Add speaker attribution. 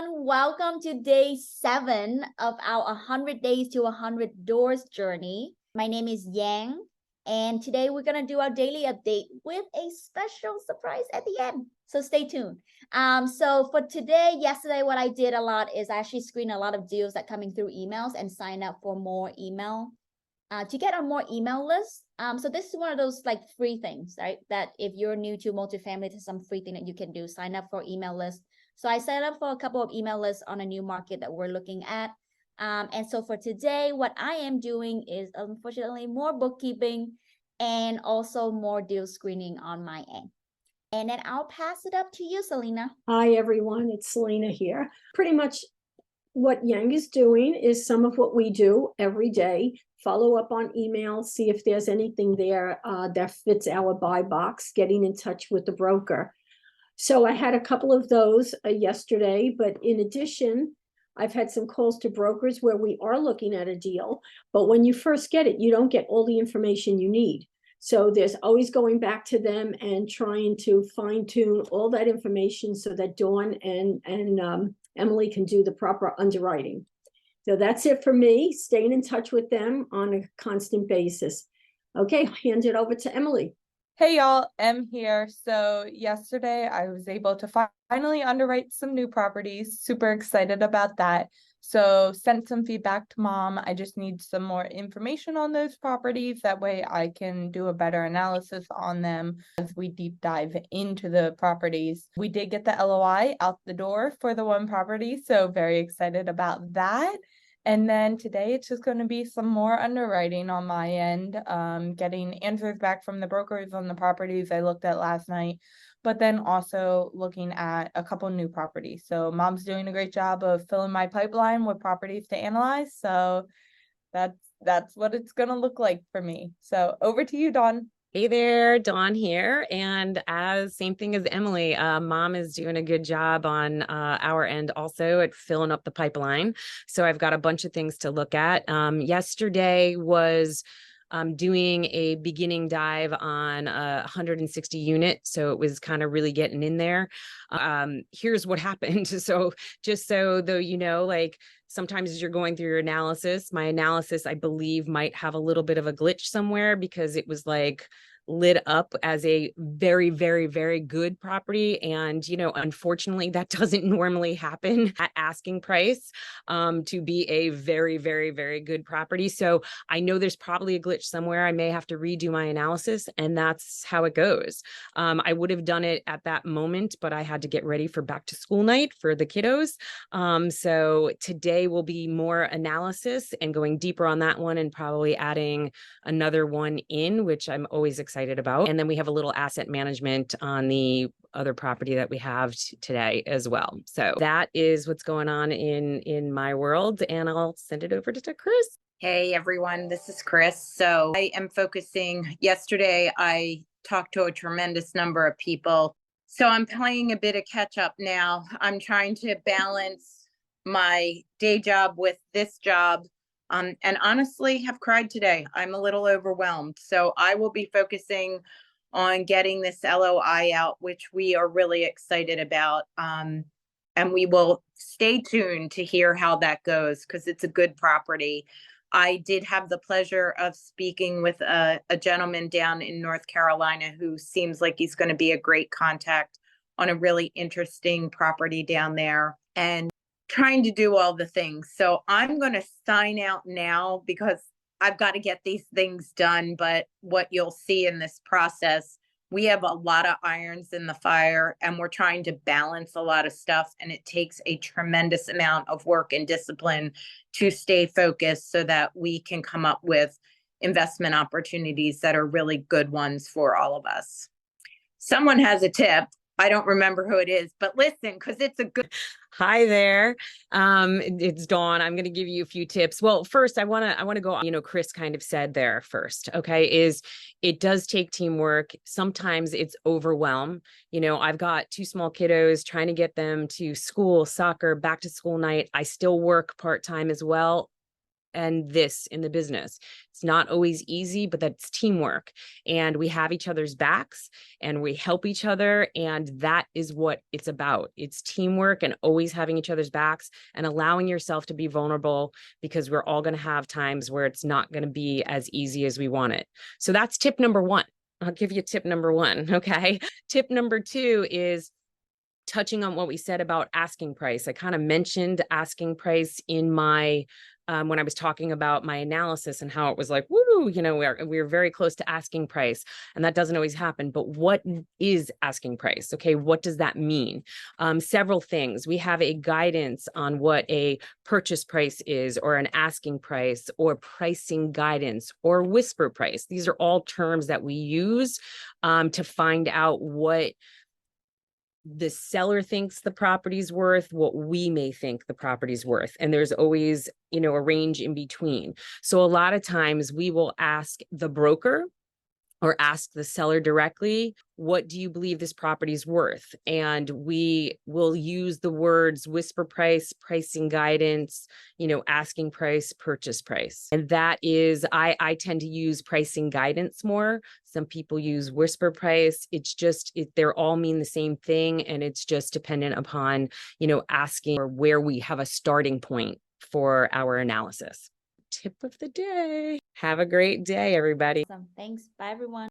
Speaker 1: everyone. Welcome to day 7 of our 100 Days to 100 Doors journey. My name is Yang, and today we're going to do our daily update with a special surprise at the end. So stay tuned. So for yesterday, what I did a lot is I actually screen a lot of deals that coming through emails and sign up for more email to get on more email lists. So this is one of those like free things, right? That if you're new to multifamily, there's some free thing that you can do. Sign up for email lists. So I signed up for a couple of email lists on a new market that we're looking at. And so for today, what I am doing is unfortunately more bookkeeping and also more deal screening on my end. And then I'll pass it up to you, Selena.
Speaker 2: Hi, everyone. It's Selena here. Pretty much what Yang is doing is some of what we do every day. Follow up on email, see if there's anything there that fits our buy box, getting in touch with the broker. So I had a couple of those yesterday, but in addition, I've had some calls to brokers where we are looking at a deal, but when you first get it, you don't get all the information you need. So there's always going back to them and trying to fine tune all that information so that Dawn and Emily can do the proper underwriting. So that's it for me, staying in touch with them on a constant basis. Okay, hand it over to Emily.
Speaker 3: Hey y'all, Em here. So yesterday I was able to finally underwrite some new properties. Super excited about that. So sent some feedback to mom. I just need some more information on those properties. That way I can do a better analysis on them as we deep dive into the properties. We did get the LOI out the door for the one property, so very excited about that. And then today it's just going to be some more underwriting on my end, getting answers back from the brokers on the properties I looked at last night, but then also looking at a couple new properties. So mom's doing a great job of filling my pipeline with properties to analyze. So that's what it's going to look like for me. So over to you, Dawn.
Speaker 4: Hey there, Dawn here. And same thing as Emily, mom is doing a good job on our end also at filling up the pipeline. So I've got a bunch of things to look at. Yesterday was doing a beginning dive on a 160 unit. So it was kind of really getting in there. Here's what happened. So just so though, you know, like sometimes as you're going through your analysis, my analysis, I believe might have a little bit of a glitch somewhere because it was like lit up as a very, very, very good property. And, you know, unfortunately, that doesn't normally happen at asking price to be a very, very, very good property. So I know there's probably a glitch somewhere. I may have to redo my analysis, and that's how it goes. I would have done it at that moment, but I had to get ready for back to school night for the kiddos. So today will be more analysis and going deeper on that one and probably adding another one in, which I'm always excited about. And then we have a little asset management on the other property that we have today as well. So that is what's going on in my world. And I'll send it over to Chris.
Speaker 5: Hey everyone, this is Chris. So I am focusing. Yesterday, I talked to a tremendous number of people. So I'm playing a bit of catch up now. I'm trying to balance my day job with this job. And honestly have cried today. I'm a little overwhelmed. So I will be focusing on getting this LOI out, which we are really excited about. And we will stay tuned to hear how that goes because it's a good property. I did have the pleasure of speaking with a gentleman down in North Carolina who seems like he's going to be a great contact on a really interesting property down there. And trying to do all the things. So I'm going to sign out now because I've got to get these things done. But what you'll see in this process, we have a lot of irons in the fire and we're trying to balance a lot of stuff. And it takes a tremendous amount of work and discipline to stay focused so that we can come up with investment opportunities that are really good ones for all of us. Someone has a tip. I don't remember who it is, but listen, because it's a good.
Speaker 4: Hi there. It's Dawn. I'm going to give you a few tips. Well, first, I want to go, you know, Chris kind of said there first, okay, is it does take teamwork. Sometimes it's overwhelm. You know, I've got 2 small kiddos trying to get them to school, soccer, back to school night. I still work part-time as well. and this in the business. It's not always easy, but that's teamwork. And we have each other's backs and we help each other. And that is what it's about. It's teamwork and always having each other's backs and allowing yourself to be vulnerable, because we're all going to have times where it's not going to be as easy as we want it. So that's tip number one. I'll give you tip number one. Okay. Tip number two is touching on what we said about asking price. I kind of mentioned asking price in my when I was talking about my analysis and how it was like, woo, you know, we're very close to asking price, and that doesn't always happen. But what is asking price? Okay, what does that mean? Several things. We have a guidance on what a purchase price is, or an asking price, or pricing guidance, or whisper price. These are all terms that we use to find out what the seller thinks the property's worth, what we may think the property's worth. And there's always, you know, a range in between. So a lot of times we will ask the broker or ask the seller directly, what do you believe this property's worth? And we will use the words whisper price, pricing guidance, you know, asking price, purchase price. And that is, I tend to use pricing guidance more. Some people use whisper price. It's just, they're all mean the same thing. And it's just dependent upon, you know, asking or where we have a starting point for our analysis. Tip of the day. Have a great day, everybody.
Speaker 1: Awesome. Thanks. Bye, everyone.